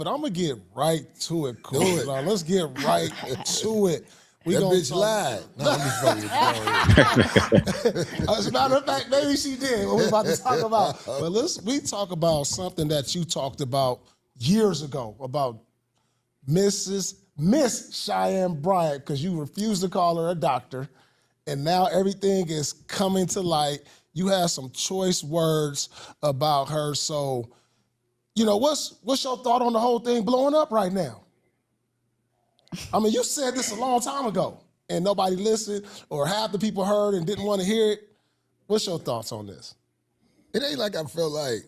But I'm gonna get right to it, Corey. Now, let's get right to it. We that bitch lied. No, I'm just fucking. As a matter of fact, maybe she did. What we're about to talk about. But we talk about something that you talked about years ago about Miss Cheyenne Bryant, because you refused to call her a doctor, and now everything is coming to light. You have some choice words about her. So, what's your thought on the whole thing blowing up right now? I mean, you said this a long time ago, and nobody listened, or half the people heard and didn't want to hear it. What's your thoughts on this? It ain't like I felt like,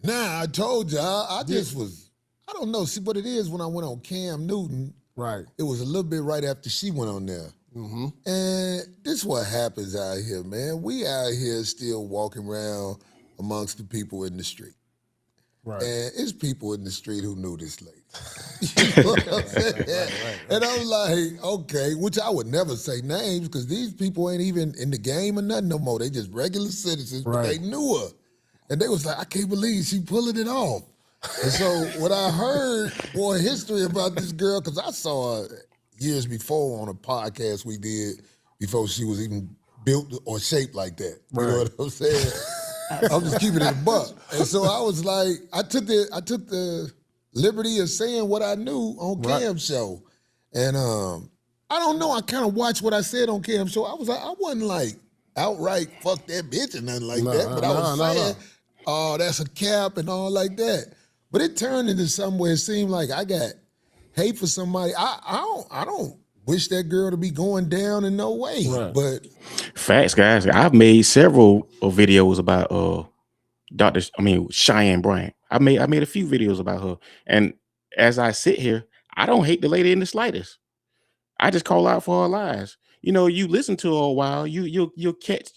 I told you, I just was, I don't know. See, what it is, when I went on Cam Newton, right? It was a little bit right after she went on there. Mm-hmm. And this is what happens out here, man. We out here still walking around amongst the people in the street. Right. And it's people in the street who knew this lady. You know what I'm saying? Right. And I'm like, okay, which I would never say names, because these people ain't even in the game or nothing no more. They just regular citizens, but they knew her. And they was like, I can't believe she pulling it off. And so when I heard more history about this girl, because I saw her years before on a podcast we did before she was even built or shaped like that. You know what I'm saying? I'm just keeping it a buck. And so I was like, I took the liberty of saying what I knew on Cam's show. And I don't know, I kind of watched what I said on Cam's show. I wasn't like outright fuck that bitch or nothing like that, but I was saying, oh, that's a cap and all like that. But it turned into something where it seemed like I got hate for somebody. I don't wish that girl to be going down in no way. Right. But facts, guys. I've made several videos about Cheyenne Bryant. I made a few videos about her. And as I sit here, I don't hate the lady in the slightest. I just call out for her lies. You listen to her a while, you'll catch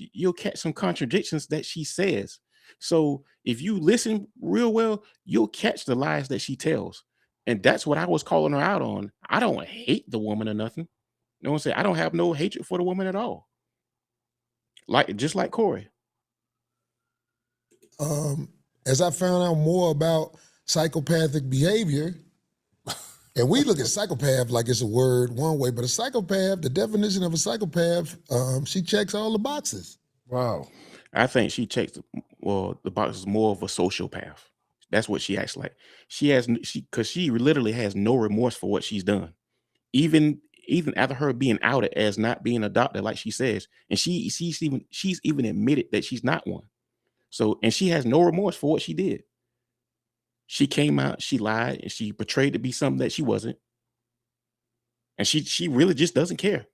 some contradictions that she says. So if you listen real well, you'll catch the lies that she tells. And that's what I was calling her out on. I don't hate the woman or nothing. You know what I'm saying? I don't have no hatred for the woman at all. Just like Corey. As I found out more about psychopathic behavior, and we look at psychopath like it's a word one way, but a psychopath, the definition of a psychopath, she checks all the boxes. Wow. I think she checks the boxes more of a sociopath. That's what she acts like. Because she literally has no remorse for what she's done. Even after her being outed as not being a doctor, like she says, and she's even admitted that she's not one. So, and she has no remorse for what she did. She came out, she lied, and she portrayed to be something that she wasn't. And she really just doesn't care.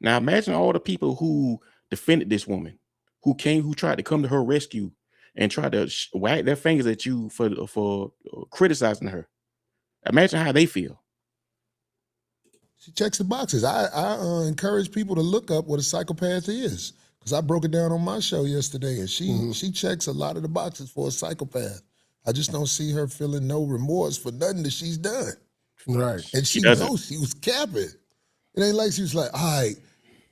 Now imagine all the people who defended this woman, who tried to come to her rescue and try to wag their fingers at you for criticizing her. Imagine how they feel. She checks the boxes. I encourage people to look up what a psychopath is, because I broke it down on my show yesterday, and she checks a lot of the boxes for a psychopath. I just don't see her feeling no remorse for nothing that she's done. Right. And she knows she was capping. It ain't like she was like, all right,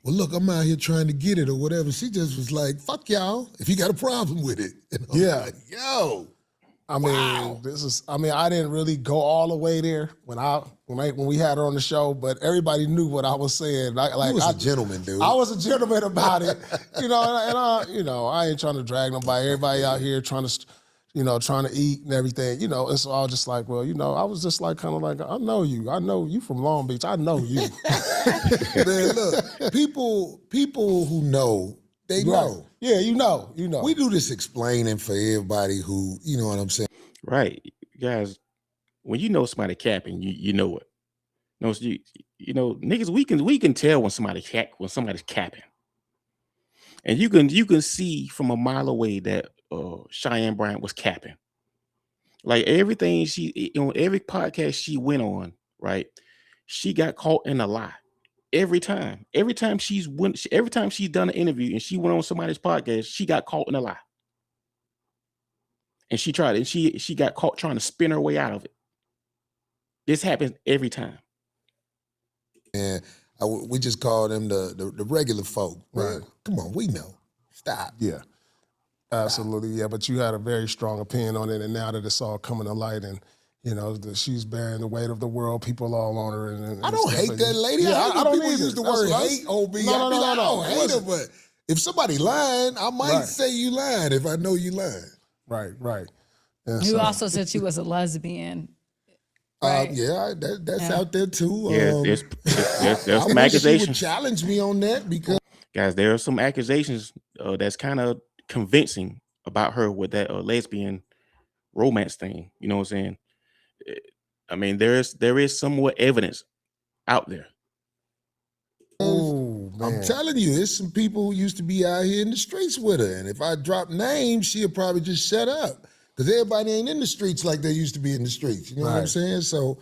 well, look, I'm out here trying to get it or whatever. She just was like, fuck y'all, if you got a problem with it. And I'm like, yo. I mean, I didn't really go all the way there when we had her on the show, but everybody knew what I was saying. You was a gentleman, dude. I was a gentleman about it, and I ain't trying to drag nobody. Everybody out here trying to eat and everything, and so I was just like, well, I was just like, kind of like, I know you from Long Beach. I know you. Man, look, people who know, they know. Yeah, you know. We do this explaining for everybody who, you know what I'm saying? Right. Guys, when you know somebody capping, you know it. Niggas, we can tell when somebody's capping. And you can see from a mile away that Cheyenne Bryant was capping. Like everything every podcast she went on, right? She got caught in a lie. Every time she's done an interview and she went on somebody's podcast, she got caught in a lie. And she got caught trying to spin her way out of it. This happens every time. And we just call them the regular folk. Right. Come on, we know. Stop. Yeah. Absolutely. Yeah. But you had a very strong opinion on it. And now that it's all coming to light and, You know, she's bearing the weight of the world, people all on her. And I don't hate that lady. Yeah, I don't people either. use the That's word what I- hate on me. No, I be like, I don't hate her, Listen. but if somebody lying, I might Right. say you lying if I know you lying. Right. And You so- also said she was a lesbian. Right. Yeah, that's Yeah. out there too. Yeah, there's I some wish she would accusations. challenge me on that because Guys, there are some accusations that's kind of convincing about her with that lesbian romance thing. You know what I'm saying? I mean, there is somewhat evidence out there. Oh, man. I'm telling you, there's some people who used to be out here in the streets with her, and if I drop names, she'll probably just shut up because everybody ain't in the streets like they used to be in the streets. You know what I'm Right. saying? So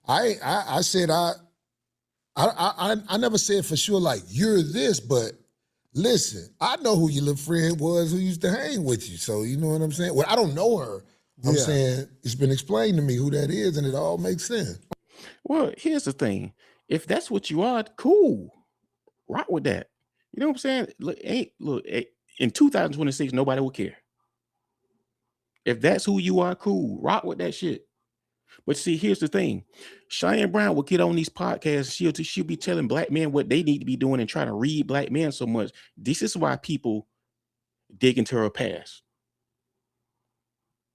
I said I never said for sure like you're this, but listen, I know who your little friend was who used to hang with you. So you know what I'm saying? Well, I don't know her. I'm Yeah. saying it's been explained to me who that is, and it all makes sense. Well, here's the thing: if that's what you are, cool, rock with that. You know what I'm saying? Look, in 2026, nobody will care. If that's who you are, cool, rock with that shit. But see, here's the thing: Cheyenne Bryant will get on these podcasts. She'll be telling black men what they need to be doing and trying to read black men so much. This is why people dig into her past.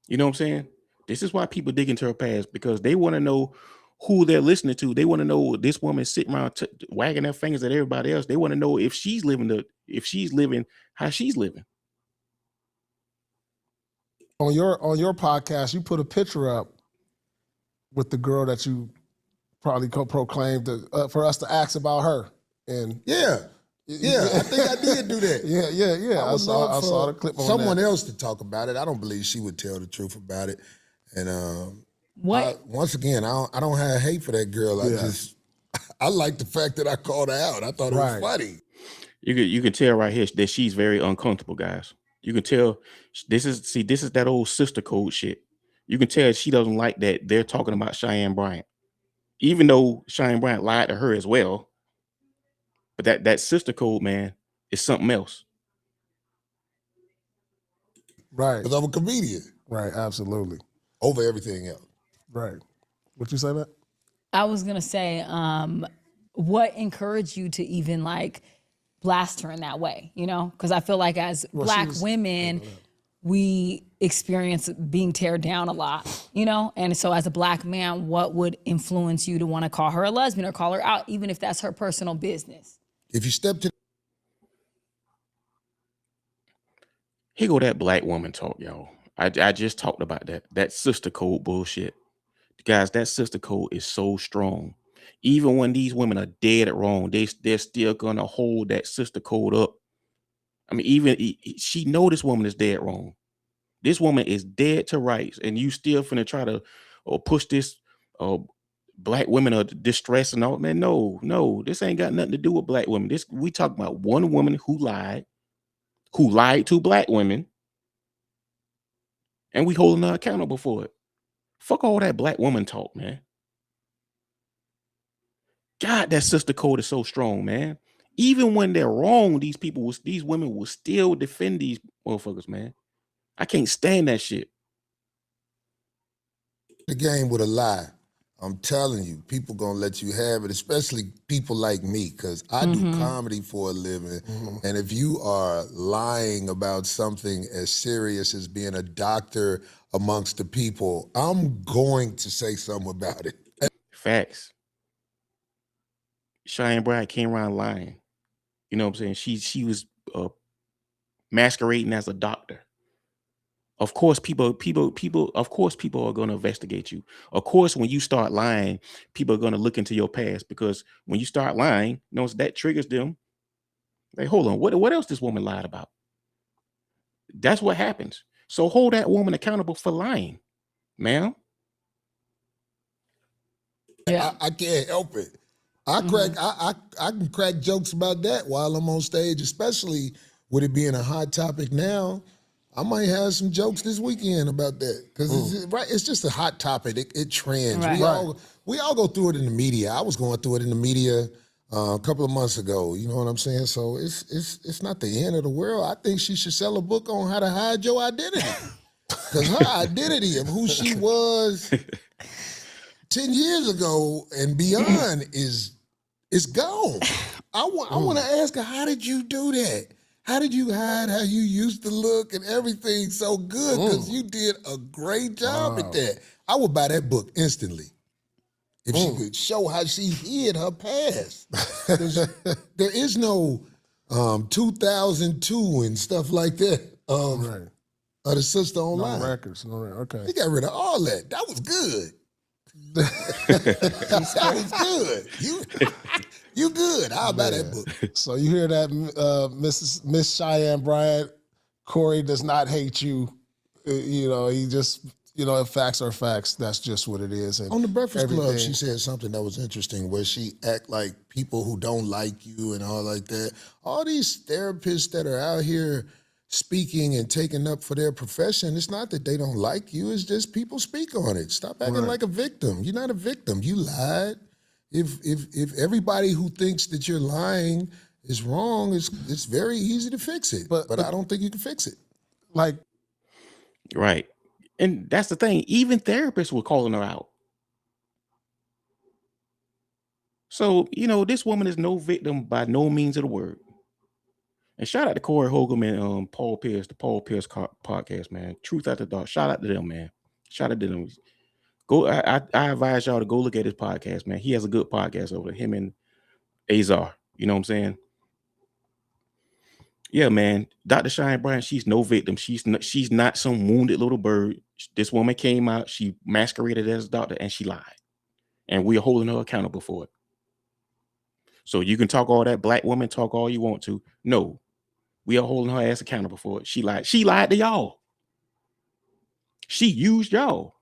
You know what I'm saying? This is why people dig into her past because they want to know who they're listening to. They want to know this woman sitting around wagging their fingers at everybody else. They want to know if she's living how she's living. On your podcast, you put a picture up with the girl that you probably proclaimed for us to ask about her. And Yeah, I think I did do that. yeah. I would love for saw the clip on someone that. else to talk about it. I don't believe she would tell the truth about it. And What? once again, I don't have hate for that girl. I like the fact that I called her out. I thought it was Right. funny. You can tell right here that she's very uncomfortable, guys. You can tell this is that old sister code shit. You can tell she doesn't like that they're talking about Cheyenne Bryant, even though Cheyenne Bryant lied to her as well. But that sister code, man, is something else. Right. Because I'm a comedian Right. Absolutely. over everything else. Right. What you say, Matt? I was gonna say, what encouraged you to even like blast her in that way? You know, because I feel like as Black women, we experience being teared down a lot. You know, and so as a Black man, what would influence you to want to call her a lesbian or call her out, even if that's her personal business? If you step to Here go that black woman talk, y'all. I just talked about that sister code bullshit. Guys, that sister code is so strong. Even when these women are dead wrong, they're still gonna hold that sister code up. I mean, even she know this woman is dead wrong. This woman is dead to rights, and you still finna try to push this black women are distress and all. Man, no, this ain't got nothing to do with black women. This we talking about one woman who lied to black women, and we holding her accountable for it. Fuck all that black woman talk, man. God, that sister code is so strong, man. Even when they're wrong, these women will still defend these motherfuckers, man. I can't stand that shit. the game with a lie, I'm telling you, people gonna let you have it, especially people like me, because I do comedy for a living. And if you are lying about something as serious as being a doctor amongst the people, I'm going to say something about it. Facts. Cheyenne Bryant came around lying. You know what I'm saying? She was masquerading as a doctor. Of course, people are going to investigate you. Of course, when you start lying, people are going to look into your past because when you start lying, you know, that triggers them. Like, hold on, what else this woman lied about? That's what happens. So hold that woman accountable for lying, ma'am. Yeah. I can't help it. I can crack jokes about that while I'm on stage, especially with it being a hot topic now. I might have some jokes this weekend about that because it's just a hot topic. It trends. Right. We all go through it in the media. I was going through it in the media a couple of months ago. You know what I'm saying? So it's not the end of the world. I think she should sell a book on how to hide your identity because her identity of who she was 10 years ago and beyond is gone. I want to ask her, how did you do that? How did you hide how you used to look and everything so good? Because you did a great job at that. I would buy that book instantly. If she could show how she hid her past. There is no 2002 and stuff like that. Of the sister online. No records. No, okay. He got rid of all that. That was good. That was good. You good. I'll buy that book. So you hear that, Miss Cheyenne Bryant? Corey does not hate you. He just, if facts are facts, that's just what it is. And on the Breakfast Club, she said something that was interesting where she act like people who don't like you and all like that. All these therapists that are out here speaking and taking up for their profession, it's not that they don't like you, it's just people speak on it. Stop acting like a victim. You're not a victim. You lied. If everybody who thinks that you're lying is wrong, it's very easy to fix it. But I don't think you can fix it. Right. And that's the thing. Even therapists were calling her out. So, this woman is no victim by no means of the word. And shout out to Corey Holcomb and Paul Pierce, the Paul Pierce podcast, man. Truth After Dark. Shout out to them, man. Shout out to them. Go. I advise y'all to go look at his podcast, man. He has a good podcast over there. Him and Azar. You know what I'm saying? Yeah, man. Dr. Cheyenne Bryant, she's no victim. She's not some wounded little bird. This woman came out. She masqueraded as a doctor and she lied. And we are holding her accountable for it. So you can talk all that black woman talk all you want to. No. We are holding her ass accountable for it. She lied. She lied to y'all. She used y'all.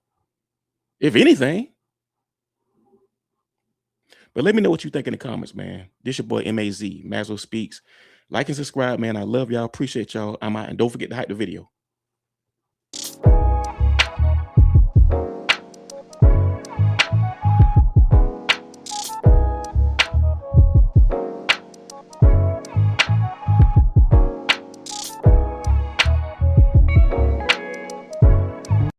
If anything. But let me know what you think in the comments, man. This your boy MAZ, Maslow Speaks. Like and subscribe, man. I love y'all. Appreciate y'all. I'm out. And don't forget to hype the video.